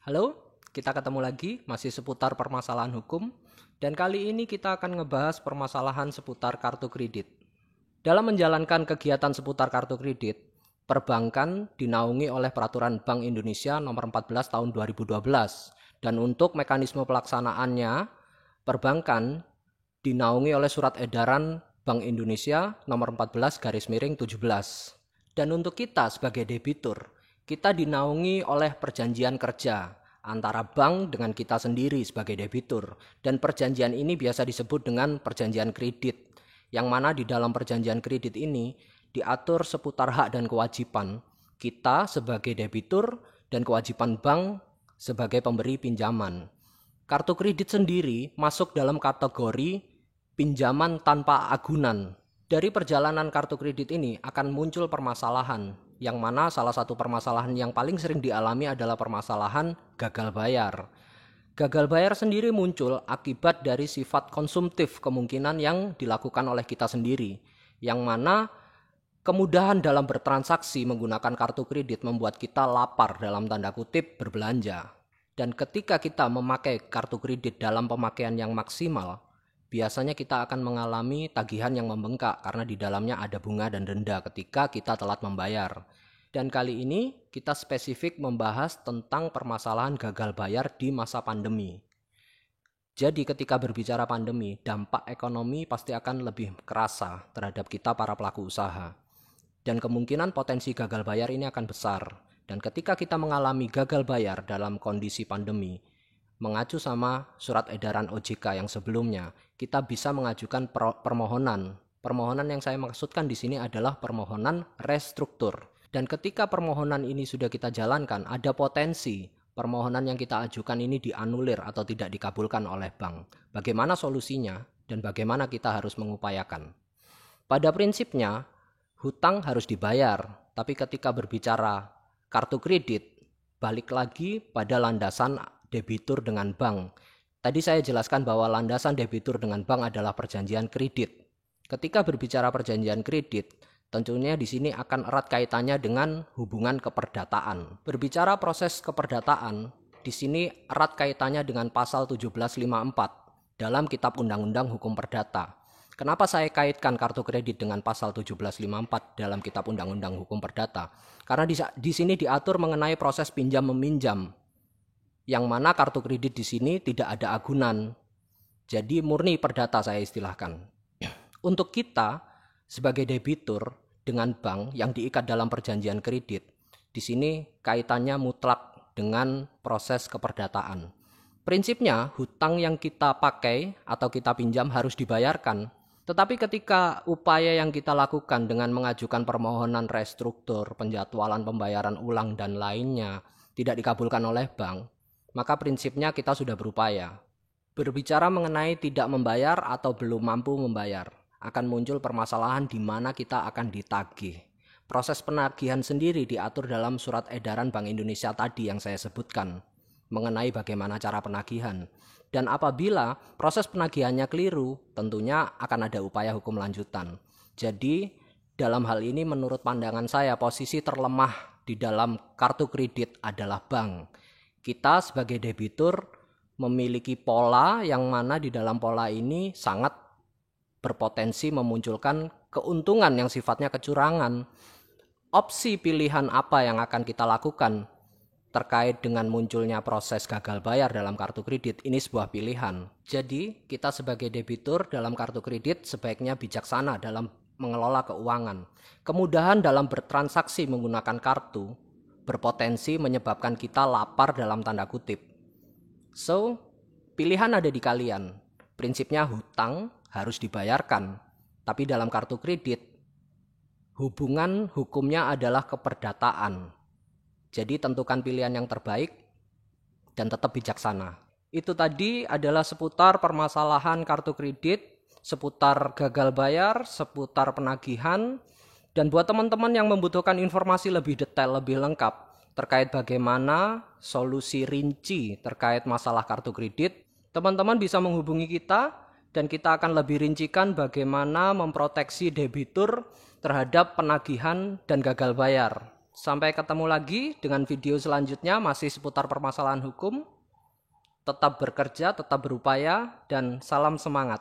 Halo, kita ketemu lagi masih seputar permasalahan hukum dan kali ini kita akan ngebahas permasalahan seputar kartu kredit. Dalam menjalankan kegiatan seputar kartu kredit, perbankan dinaungi oleh Peraturan Bank Indonesia Nomor 14 Tahun 2012 dan untuk mekanisme pelaksanaannya, perbankan dinaungi oleh Surat Edaran Bank Indonesia Nomor 14/17. Dan untuk kita sebagai debitur, kita dinaungi oleh perjanjian kerja antara bank dengan kita sendiri sebagai debitur. Dan perjanjian ini biasa disebut dengan perjanjian kredit, yang mana di dalam perjanjian kredit ini diatur seputar hak dan kewajiban kita sebagai debitur dan kewajiban bank sebagai pemberi pinjaman. Kartu kredit sendiri masuk dalam kategori pinjaman tanpa agunan. Dari perjalanan kartu kredit ini akan muncul permasalahan, yang mana salah satu permasalahan yang paling sering dialami adalah permasalahan gagal bayar. Gagal bayar sendiri muncul akibat dari sifat konsumtif kemungkinan yang dilakukan oleh kita sendiri, yang mana kemudahan dalam bertransaksi menggunakan kartu kredit membuat kita lapar dalam tanda kutip berbelanja. Dan ketika kita memakai kartu kredit dalam pemakaian yang maksimal, biasanya kita akan mengalami tagihan yang membengkak karena di dalamnya ada bunga dan denda ketika kita telat membayar. Dan kali ini kita spesifik membahas tentang permasalahan gagal bayar di masa pandemi. Jadi ketika berbicara pandemi, dampak ekonomi pasti akan lebih kerasa terhadap kita para pelaku usaha. Dan kemungkinan potensi gagal bayar ini akan besar. Dan ketika kita mengalami gagal bayar dalam kondisi pandemi, mengacu sama surat edaran OJK yang sebelumnya, kita bisa mengajukan permohonan. Permohonan yang saya maksudkan di sini adalah permohonan restruktur. Dan ketika permohonan ini sudah kita jalankan, ada potensi permohonan yang kita ajukan ini dianulir atau tidak dikabulkan oleh bank. Bagaimana solusinya dan bagaimana kita harus mengupayakan? Pada prinsipnya, hutang harus dibayar, tapi ketika berbicara kartu kredit, balik lagi pada landasan debitur dengan bank. Tadi saya jelaskan bahwa landasan debitur dengan bank adalah perjanjian kredit. Ketika berbicara perjanjian kredit, tentunya di sini akan erat kaitannya dengan hubungan keperdataan. Berbicara proses keperdataan, di sini erat kaitannya dengan pasal 1754 dalam Kitab Undang-Undang Hukum Perdata. Kenapa saya kaitkan kartu kredit dengan pasal 1754 dalam Kitab Undang-Undang Hukum Perdata? Karena di sini diatur mengenai proses pinjam meminjam, yang mana kartu kredit di sini tidak ada agunan. Jadi murni perdata saya istilahkan. Untuk kita sebagai debitur dengan bank yang diikat dalam perjanjian kredit, di sini kaitannya mutlak dengan proses keperdataan. Prinsipnya hutang yang kita pakai atau kita pinjam harus dibayarkan. Tetapi ketika upaya yang kita lakukan dengan mengajukan permohonan restruktur, penjadwalan pembayaran ulang dan lainnya tidak dikabulkan oleh bank, maka prinsipnya kita sudah berupaya. Berbicara mengenai tidak membayar atau belum mampu membayar, akan muncul permasalahan di mana kita akan ditagih. Proses penagihan sendiri diatur dalam surat edaran Bank Indonesia tadi yang saya sebutkan, mengenai bagaimana cara penagihan. Dan apabila proses penagihannya keliru, tentunya akan ada upaya hukum lanjutan. Jadi, dalam hal ini menurut pandangan saya, posisi terlemah di dalam kartu kredit adalah bank. Kita sebagai debitur memiliki pola yang mana di dalam pola ini sangat berpotensi memunculkan keuntungan yang sifatnya kecurangan. Opsi pilihan apa yang akan kita lakukan terkait dengan munculnya proses gagal bayar dalam kartu kredit, ini sebuah pilihan. Jadi, kita sebagai debitur dalam kartu kredit sebaiknya bijaksana dalam mengelola keuangan. Kemudahan dalam bertransaksi menggunakan kartu berpotensi menyebabkan kita lapar dalam tanda kutip. So, pilihan ada di kalian. Prinsipnya hutang harus dibayarkan, tapi dalam kartu kredit, hubungan hukumnya adalah keperdataan. Jadi tentukan pilihan yang terbaik dan tetap bijaksana. Itu tadi adalah seputar permasalahan kartu kredit, seputar gagal bayar, seputar penagihan. Dan buat teman-teman yang membutuhkan informasi lebih detail, lebih lengkap terkait bagaimana solusi rinci terkait masalah kartu kredit, teman-teman bisa menghubungi kita dan kita akan lebih rincikan bagaimana memproteksi debitur terhadap penagihan dan gagal bayar. Sampai ketemu lagi dengan video selanjutnya masih seputar permasalahan hukum. Tetap bekerja, tetap berupaya, dan salam semangat.